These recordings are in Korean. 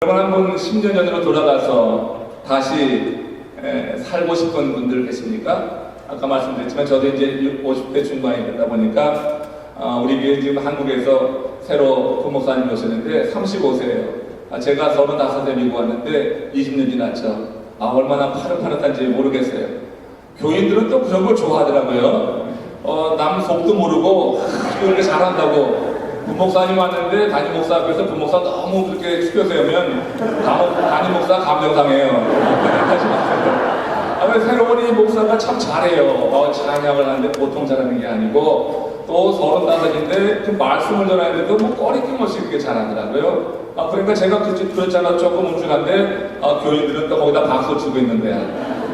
여러분 한번 10년 전으로 돌아가서 다시 살고 싶은 분들 계십니까? 아까 말씀드렸지만 저도 이제 50대 중반이 되다 보니까 우리 교회 지금 한국에서 새로 부목사님 오셨는데 35세예요. 제가 35세 미국 왔는데 20년 지났죠. 얼마나 파릇파릇한지 모르겠어요. 교인들은 또 그런 걸 좋아하더라고요. 남 속도 모르고 그렇게 잘한다고. 부목사님 왔는데 담임 목사 앞에서 부목사 너무 그렇게 숙여 세우면 담임 목사 감정상해요. 하지 마세요. 새로운 이 목사가 참 잘해요. 찬양을 하는데 보통 잘하는 게 아니고 또 35인데 그 말씀을 전하는데도 뭐 꺼리낌 없이 그렇게 잘하더라고요. 그러니까 제가 그렇잖아 조금 움직한데 교인들은 또 거기다 박수 치고 있는데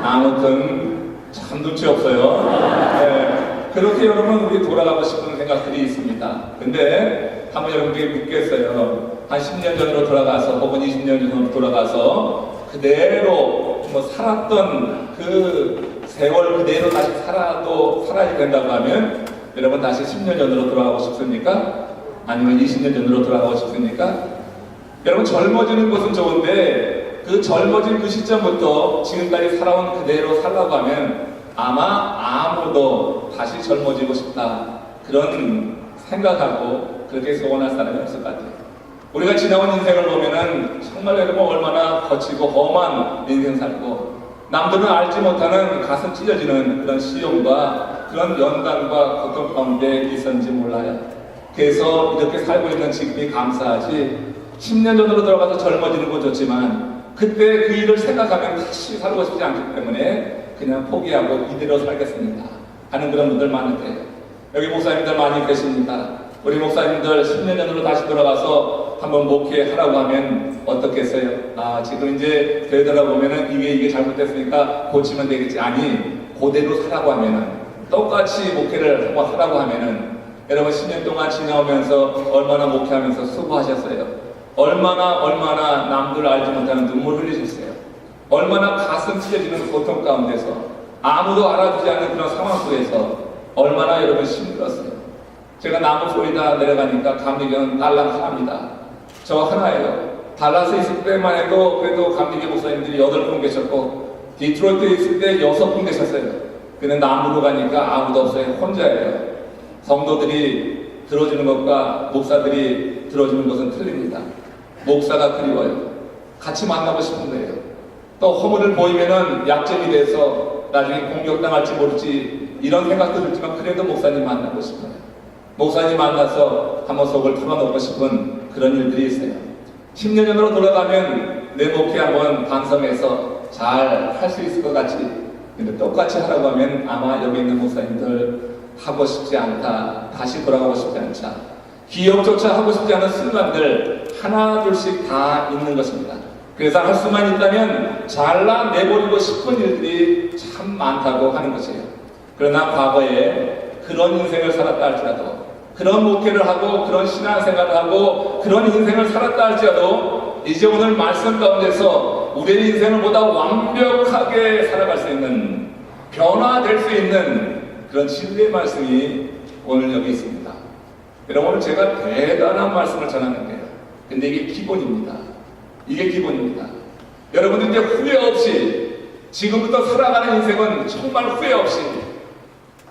아무튼 참 눈치 없어요. 네. 그렇게 여러분 우리 돌아가고 싶은 생각들이 있습니다. 근데 한번 여러분께 묻겠어요. 한 10년 전으로 돌아가서 혹은 20년 전으로 돌아가서 그대로 뭐 살았던 그 세월 그대로 다시 살아야 된다고 하면 여러분 다시 10년 전으로 돌아가고 싶습니까? 아니면 20년 전으로 돌아가고 싶습니까? 여러분 젊어지는 것은 좋은데 그 젊어진 그 시점부터 지금까지 살아온 그대로 살라고 하면 아마 아무도 다시 젊어지고 싶다 그런 생각하고 그렇게 소원할 사람이 없을 것 같아요. 우리가 지나온 인생을 보면은 정말 여러분 얼마나 거치고 험한 인생 살고 남들은 알지 못하는 가슴 찢어지는 그런 시험과 그런 연단과 고통 가운데 있었는지 몰라요. 그래서 이렇게 살고 있는 지금이 감사하지 10년 전으로 들어가서 젊어지는 건 좋지만 그때 그 일을 생각하면 다시 살고 싶지 않기 때문에 그냥 포기하고 이대로 살겠습니다 하는 그런 분들 많은데 여기 목사님들 많이 계십니다. 우리 목사님들 10년 전으로 다시 돌아가서 한번 목회하라고 하면 어떻겠어요? 지금 이제 교회 들어보면은 이게 잘못됐으니까 고치면 되겠지. 아니 그대로 살라고 하면은 똑같이 목회를 한번 하라고 하면은 여러분 10년 동안 지나오면서 얼마나 목회하면서 수고하셨어요. 얼마나 남들 알지 못하는 눈물 흘리셨어요. 얼마나 가슴 찢어지는 고통 가운데서 아무도 알아주지 않는 그런 상황 속에서 얼마나 여러분 힘들었어요. 제가 나무 소리다 내려가니까 감리교는 달랑 하나입니다. 저 하나예요. 달라스에 있을 때만 해도 그래도 감리교 목사님들이 8분 계셨고 디트로이트에 있을 때 6분 계셨어요. 근데 남부로 가니까 아무도 없어요. 혼자예요. 성도들이 들어주는 것과 목사들이 들어주는 것은 틀립니다. 목사가 그리워요. 같이 만나고 싶은 거예요. 또 허물을 보이면은 약점이 돼서 나중에 공격당할지 모르지 이런 생각도 들지만 그래도 목사님 만나고 싶어요. 목사님 만나서 한번 속을 털어놓고 싶은 그런 일들이 있어요. 10년 전으로 돌아가면 내 목회 한번 반성해서 잘 할 수 있을 것 같지. 근데 똑같이 하라고 하면 아마 여기 있는 목사님들 하고 싶지 않다. 다시 돌아가고 싶지 않다. 기억조차 하고 싶지 않은 순간들 하나 둘씩 다 있는 것입니다. 그래서 할 수만 있다면 잘라내버리고 싶은 일들이 참 많다고 하는 것이에요. 그러나 과거에 그런 인생을 살았다 할지라도 그런 목회를 하고 그런 신앙생활을 하고 그런 인생을 살았다 할지라도 이제 오늘 말씀 가운데서 우리의 인생을 보다 완벽하게 살아갈 수 있는 변화될 수 있는 그런 진리의 말씀이 오늘 여기 있습니다. 여러분 오늘 제가 대단한 말씀을 전하는데요. 근데 이게 기본입니다. 이게 기본입니다. 여러분들 이제 후회 없이 지금부터 살아가는 인생은 정말 후회 없이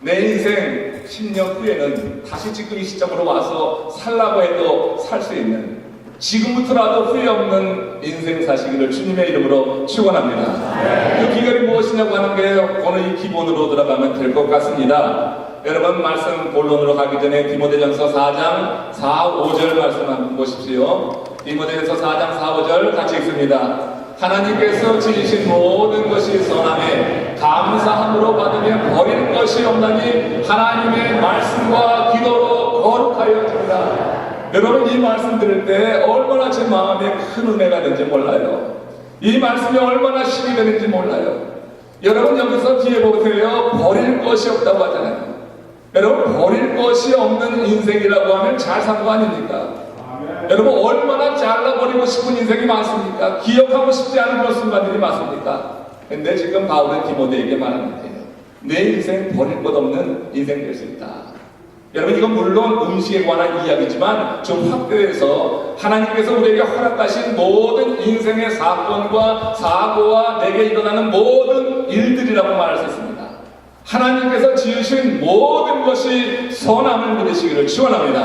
내 인생 10년 후에는 다시 지금 이 시점으로 와서 살라고 해도 살 수 있는 지금부터라도 후회 없는 인생 사시기를 주님의 이름으로 축원합니다. 그 비결이 무엇이냐고 하는 게 오늘 이 기본으로 들어가면 될 것 같습니다. 여러분 말씀 본론으로 가기 전에 디모데전서 4장 4, 5절 말씀 한번 보십시오. 디모데전서 4장 4, 5절 같이 읽습니다. 하나님께서 지으신 모든 것이 선함에 감사함으로 받으면 버릴 것이 없나니 하나님의 말씀과 기도로 거룩하여 줍니다. 여러분 이 말씀 들을 때 얼마나 제 마음에 큰 은혜가 되는지 몰라요. 이 말씀이 얼마나 힘이 되는지 몰라요. 여러분 여기서 뒤에 보세요. 버릴 것이 없다고 하잖아요. 여러분 버릴 것이 없는 인생이라고 하면 잘 산 거 아닙니까? 여러분 얼마나 잘라버리고 싶은 인생이 많습니까? 기억하고 싶지 않은 그런 순간들이 많습니까? 근데 지금 바울은 디모데에게 말하는 거예요. 내 인생 버릴 것 없는 인생 될 수 있다. 여러분, 이건 물론 음식에 관한 이야기지만 좀 확대해서 하나님께서 우리에게 허락하신 모든 인생의 사건과 사고와 내게 일어나는 모든 일들이라고 말할 수 있습니다. 하나님께서 지으신 모든 것이 선함을 누리시기를 축원합니다.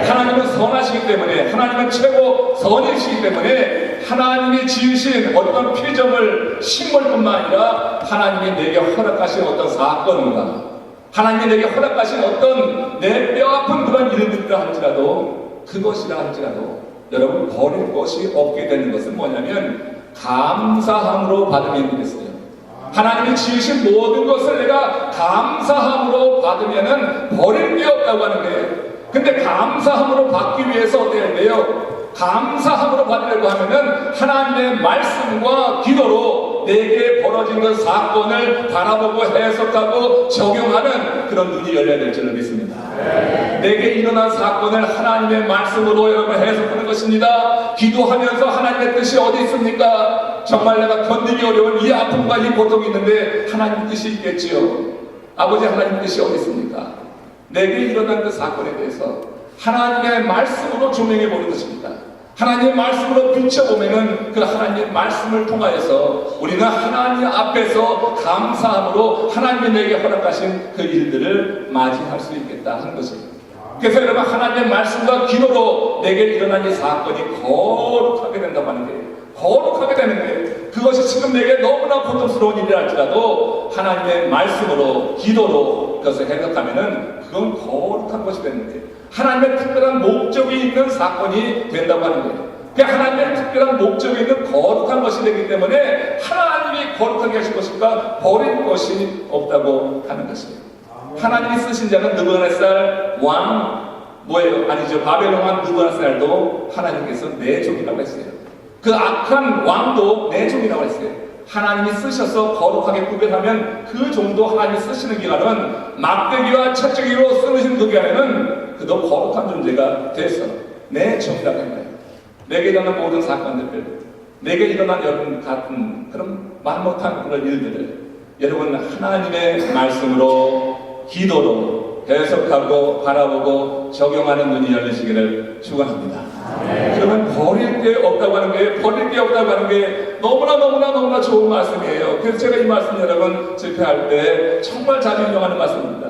하나님은 선하시기 때문에, 하나님은 최고 선이시기 때문에 하나님이 지으신 어떤 피조물, 식물뿐만 아니라 하나님이 내게 허락하신 어떤 사건과 하나님이 내게 허락하신 어떤 내 뼈아픈 그런 일들이라 할지라도, 그것이라 할지라도 여러분, 버릴 것이 없게 되는 것은 뭐냐면 감사함으로 받으면 되겠어요. 하나님이 지으신 모든 것을 내가 감사함으로 받으면은 버릴 게 없다고 하는 거예요. 근데 감사함으로 받기 위해서 어떻게 해야 돼요? 감사함으로 받으려고 하면은 하나님의 말씀과 기도로 내게 벌어진 그 사건을 바라보고 해석하고 적용하는 그런 눈이 열려야 될 줄을 믿습니다. 내게 일어난 사건을 하나님의 말씀으로 여러분 해석하는 것입니다. 기도하면서 하나님의 뜻이 어디 있습니까? 정말 내가 견디기 어려운 이 아픔과 이 고통이 있는데 하나님 뜻이 있겠지요. 아버지, 하나님 뜻이 어디 있습니까? 내게 일어난 그 사건에 대해서 하나님의 말씀으로 조명해 보는 것입니다. 하나님의 말씀으로 비춰보면은 그 하나님의 말씀을 통하여서 우리는 하나님 앞에서 감사함으로 하나님이 내게 허락하신 그 일들을 맞이할 수 있겠다 하는 것입니다. 그래서 여러분, 하나님의 말씀과 기도로 내게 일어난 이 사건이 거룩하게 된다고 하는 거예요. 거룩하게 되는 거예요. 그것이 지금 내게 너무나 고통스러운 일이라 할지라도 하나님의 말씀으로, 기도로 그것을 해석하면은 그건 거룩한 것이 되는 거예요. 하나님의 특별한 목적이 있는 사건이 된다고 하는 거예요. 하나님의 특별한 목적이 있는 거룩한 것이 되기 때문에 하나님이 거룩하게 하실 것이니까 버릴 것이 없다고 하는 것입니다. 하나님이 쓰신 자는 느부갓네살 왕, 뭐예요? 아니죠. 바벨론 왕 느부갓네살도 하나님께서 내 종이라고 했어요. 그 악한 왕도 내 종이라고 했어요. 하나님이 쓰셔서 거룩하게 구별하면 그 종도 하나님이 쓰시는 기간은 막대기와 채찍기로 쓰시는 그 기간에는 그도 거룩한 존재가 돼서 내 종이라고 한 거예요. 내게 일어난 모든 사건들, 내게 일어난 여러분 같은 그런 말 못한 그런 일들을 여러분 하나님의 말씀으로, 기도로 해석하고 바라보고 적용하는 눈이 열리시기를 축원합니다. 그러면 버릴 게 없다고 하는 게, 버릴 게 없다고 하는 게 너무나 좋은 말씀이에요. 그래서 제가 이 말씀 여러분 집회할 때 정말 자주 인용하는 말씀입니다.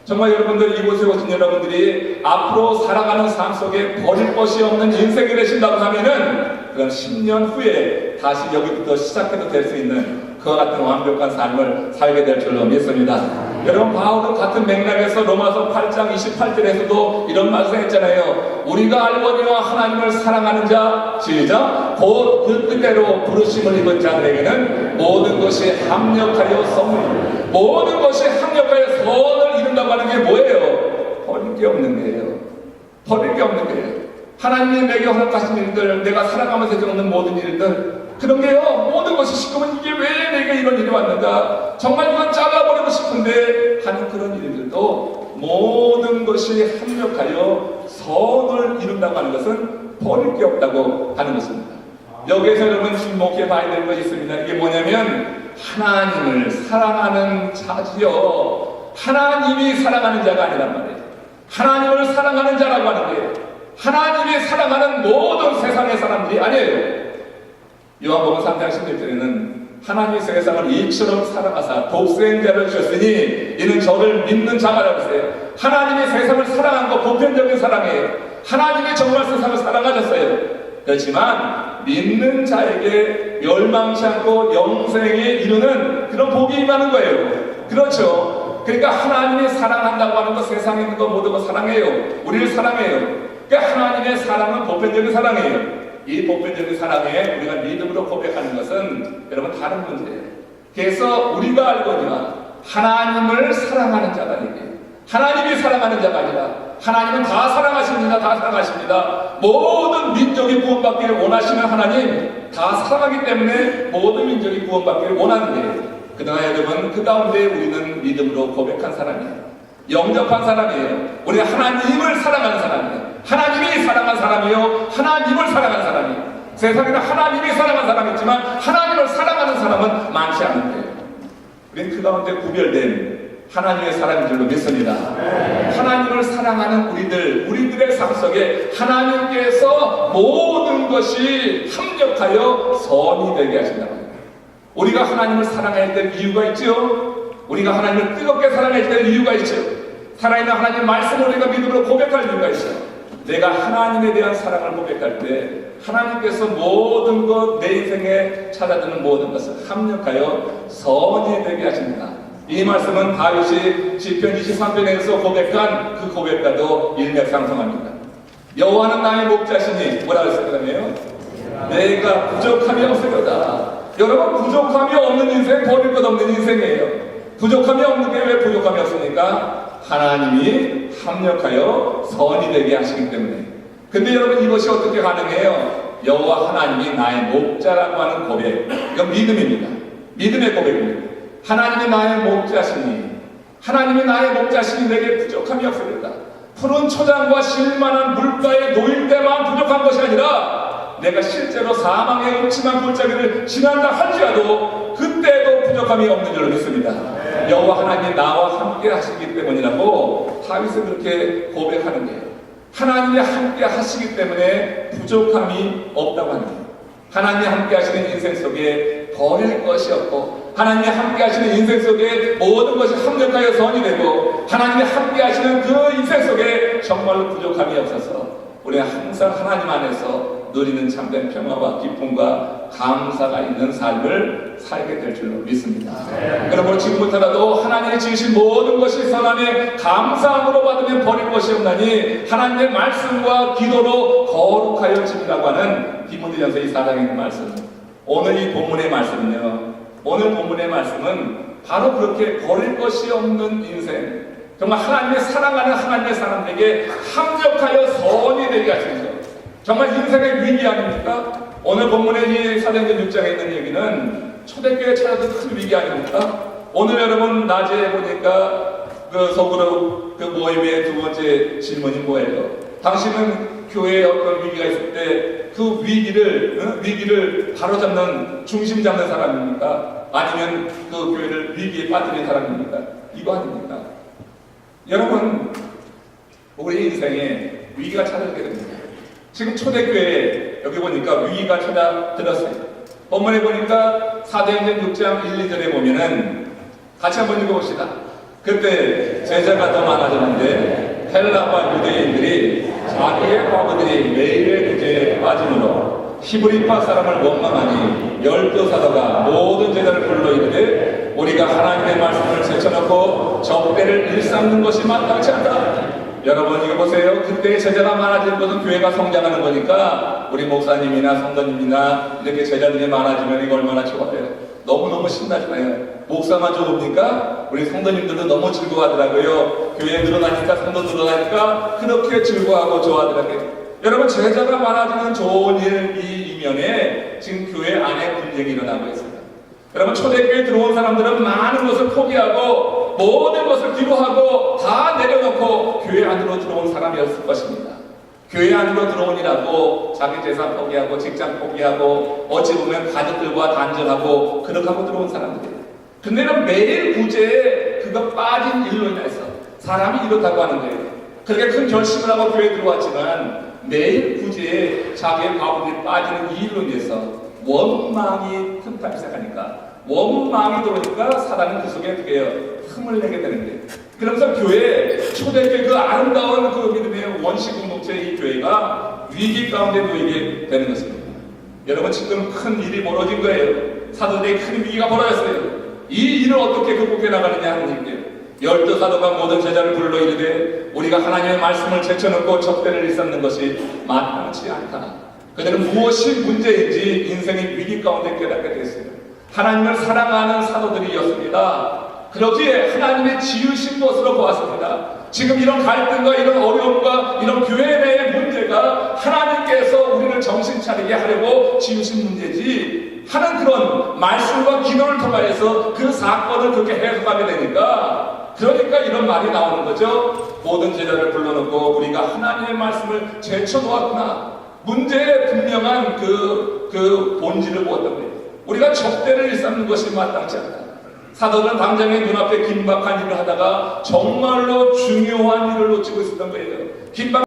정말 여러분들, 이곳에 오신 여러분들이 앞으로 살아가는 삶 속에 버릴 것이 없는 인생이 되신다고 하면은 그건 10년 후에 다시 여기부터 시작해도 될 수 있는 그와 같은 완벽한 삶을 살게 될 줄로 믿습니다. 여러분, 바울은 같은 맥락에서 로마서 8장 28절에서도 이런 말씀했잖아요. 우리가 알거니와 하나님을 사랑하는 자, 시작, 곧 그 뜻대로 부르심을 입은 자들에게는 모든 것이 합력하여 선을, 모든 것이 합력하여 선을 이룬다고 하는 게 뭐예요? 버릴 게 없는 거예요. 버릴 게 없는 거예요. 하나님이 내게 허락하신 일들, 내가 살아가면서 겪는 모든 일들, 그런 게요, 모든 것이 시끄면 이게 왜 내게 이런 일이 왔는가, 정말 이건 잘라버리고 싶은데 하는 그런 일들도 모든 것이 합력하여 선을 이룬다고 하는 것은 버릴 게 없다고 하는 것입니다. 여기에서 여러분 주목해 봐야 되는 것이 있습니다. 이게 뭐냐면 하나님을 사랑하는 자지요, 하나님이 사랑하는 자가 아니란 말이에요. 하나님을 사랑하는 자라고 하는 게 하나님이 사랑하는 모든 세상의 사람들이 아니에요. 요한복음 3장 16절에는 하나님이 세상을 이처럼 사랑하사 독생자를 주셨으니 이는 저를 믿는 자라고 했어요. 하나님이 세상을 사랑한 거 보편적인 사랑이에요. 하나님이 정말 세상을 사랑하셨어요. 그렇지만 믿는 자에게 멸망치 않고 영생에 이르는 그런 복이 임하는 거예요. 그렇죠. 그러니까 하나님이 사랑한다고 하는 것, 세상에 있는 것 모든 거 사랑해요. 우리를 사랑해요. 그러니까 하나님의 사랑은 보편적인 사랑이에요. 이 보편적인 사랑에 우리가 믿음으로 고백하는 것은 여러분 다른 문제예요. 그래서 우리가 알거니와 하나님을 사랑하는 자가 아니에요. 하나님이 사랑하는 자가 아니라 하나님은 다 사랑하십니다. 다 사랑하십니다. 모든 민족이 구원받기를 원하시는 하나님, 다 사랑하기 때문에 모든 민족이 구원받기를 원하는 거예요. 그러나 여러분, 그 가운데 우리는 믿음으로 고백한 사람이에요. 영접한 사람이에요. 우리가 하나님을 사랑하는 사람이에요. 하나님이 사랑한 사람이요, 하나님을 사랑하는 사람이에요. 세상에는 하나님이 사랑한 사람이 있지만 하나님을 사랑하는 사람은 많지 않은 거예요. 우리는 그 가운데 구별된 하나님의 사람인 줄로 믿습니다. 하나님을 사랑하는 우리들의 삶 속에 하나님께서 모든 것이 합력하여 선이 되게 하신다고 합니다. 우리가 하나님을 사랑해야 될 이유가 있죠. 우리가 하나님을 뜨겁게 사랑해야 될 이유가 있죠. 살아있는 하나님의 말씀을 우리가 믿음으로 고백할 이유가 있어요. 내가 하나님에 대한 사랑을 고백할 때 하나님께서 모든 것, 내 인생에 찾아드는 모든 것을 합력하여 선이 되게 하십니다. 이 말씀은 다윗이 시편 23편에서 고백한 그 고백과도 일맥상통합니다. 여호와는 나의 목자시니 뭐라고 했었거든요? 내가 부족함이 없으려다. 여러분, 부족함이 없는 인생, 버릴 것 없는 인생이에요. 부족함이 없는 게 왜 부족함이 없습니까? 하나님이 합력하여 선이 되게 하시기 때문에. 근데 여러분, 이것이 어떻게 가능해요? 여호와 하나님이 나의 목자라고 하는 고백, 이건 믿음입니다. 믿음의 고백입니다. 하나님이 나의 목자시니, 하나님이 나의 목자시니 내게 부족함이 없으리다. 푸른 초장과 실만한 물가에 놓일 때만 부족한 것이 아니라 내가 실제로 사망의 음침한 골짜기를 지난다 할지라도 그때도 부족함이 없는 줄로 믿습니다. 여호와 하나님이 나와 함께 하시기 때문이라고 다윗은 그렇게 고백하는 거예요. 하나님이 함께 하시기 때문에 부족함이 없다고 하는 거예요. 하나님이 함께 하시는 인생 속에 버릴 것이 없고, 하나님이 함께 하시는 인생 속에 모든 것이 합력하여 선이 되고, 하나님이 함께 하시는 그 인생 속에 정말로 부족함이 없어서 우리가 항상 하나님 안에서 누리는 참된 평화와 기쁨과 감사가 있는 삶을 살게 될 줄로 믿습니다. 여러분, 지금부터라도 하나님이 지으신 모든 것이 선하니 감사함으로 받으면 버릴 것이 없나니 하나님의 말씀과 기도로 거룩하여 지으라고 하는 디모데전서 4장에 있는 말씀. 오늘 이 본문의 말씀은요, 오늘 본문의 말씀은 바로 그렇게 버릴 것이 없는 인생, 정말 하나님의 사랑하는 하나님의 사람들에게 합력하여 선이 되게 하시는 것, 정말 인생의 위기 아닙니까? 오늘 본문의 이 사도행전 6장에 있는 얘기는 초대교회에 찾아든 큰 위기 아닙니까? 오늘 여러분 낮에 보니까 그 서구로 그 모임의 두 번째 질문이 뭐예요? 당신은 교회에 어떤 위기가 있을 때 그 위기를 바로잡는, 중심 잡는 사람입니까? 아니면 그 교회를 위기에 빠뜨린 사람입니까? 이거 아닙니까? 여러분, 우리 인생에 위기가 찾아오게 됩니다. 지금 초대교회에 여기 보니까 위기가 찾아들었어요. 본문에 보니까 사도행전 6장 1, 2절에 보면은 같이 한번 읽어봅시다. 그때 제자가 더 많아졌는데 헬라와 유대인들이 자기의 과부들이 매일의 구제에 빠짐으로 히브리파 사람을 원망하니 12사도가 모든 제자를 불러 이르되 우리가 하나님의 말씀을 제쳐놓고 적대를 일삼는 것이 마땅치 않다. 여러분, 이거 보세요. 그때 제자가 많아지는 것은 교회가 성장하는 거니까 우리 목사님이나 성도님이나 이렇게 제자들이 많아지면 이거 얼마나 좋아요. 너무너무 신나잖아요. 목사만 좋으니까 우리 성도님들도 너무 즐거워하더라고요. 교회 늘어나니까, 성도 늘어나니까 그렇게 즐거워하고 좋아하더라고요. 여러분, 제자가 많아지는 좋은 일, 이 이면에 지금 교회 안에 분쟁이 일어나고 있습니다. 여러분, 초대교회에 들어온 사람들은 많은 것을 포기하고 모든 것을 뒤로하고 다 내려놓고 교회 안으로 들어온 사람이었을 것입니다. 교회 안으로 들어오니라고 자기 재산 포기하고 직장 포기하고 어찌 보면 가족들과 단절하고 그렇게 하고 들어온 사람들이에요. 근데는 매일 구제에 그거 빠진 일로 인해서 사람이 이렇다고 하는 거예요. 그렇게 큰 결심을 하고 교회에 들어왔지만 매일 구제에 자기의 과부들이 빠지는 이 일로 인해서 원망이 틈타기 시작하니까, 원망이 들어오니까 사단은 그 속에 어떻게 해요? 흠을 내게 되는 거예요. 그러면서 교회, 초대교회 그 아름다운 그 믿음의 원시 공동체, 이 교회가 위기 가운데 놓이게 되는 것입니다. 여러분, 지금 큰 일이 벌어진 거예요. 사도들의 큰 위기가 벌어졌어요. 이 일을 어떻게 극복해 나가느냐 하는 얘기예요. 12사도가 모든 제자를 불러 이르되 우리가 하나님의 말씀을 제쳐놓고 적대를 일삼는 것이 마땅치 않다. 그들은 무엇이 문제인지 인생의 위기 가운데 깨닫게 됐어요. 하나님을 사랑하는 사도들이었습니다. 그렇기에 하나님의 지으신 것으로 보았습니다. 지금 이런 갈등과 이런 어려움과 이런 교회 내의 문제가 하나님께서 우리를 정신 차리게 하려고 지으신 문제지 하는 그런 말씀과 기도를 통하여서 그 사건을 그렇게 해석하게 되니까, 그러니까 이런 말이 나오는 거죠. 모든 제자를 불러놓고 우리가 하나님의 말씀을 제쳐놓았구나. 문제의 분명한 그 본질을 보았던 거예요. 우리가 적대를 일삼는 것이 마땅치 않다. 사도들은 당장에 눈앞에 긴박한 일을 하다가 정말로 중요한 일을 놓치고 있었던 거예요. 긴박